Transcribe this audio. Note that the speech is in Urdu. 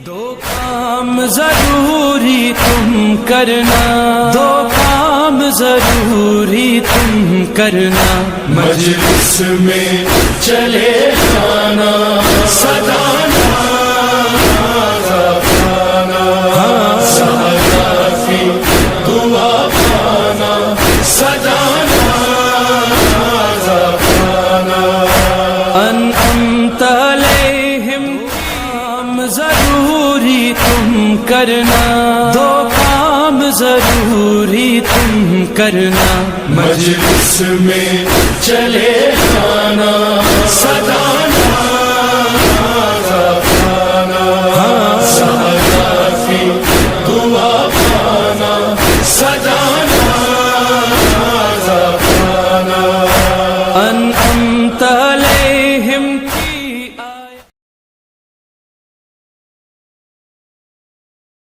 دو کام ضروری تم کرنا، دو کام ضروری تم کرنا، مجلس میں چلے جانا، سجانا سہرا کی دعا پانا، سجانا انعمت علیہم، کام ضروری تم کرنا، دو کام ضروری تم کرنا، مجلس میں چلے جانا، سجانا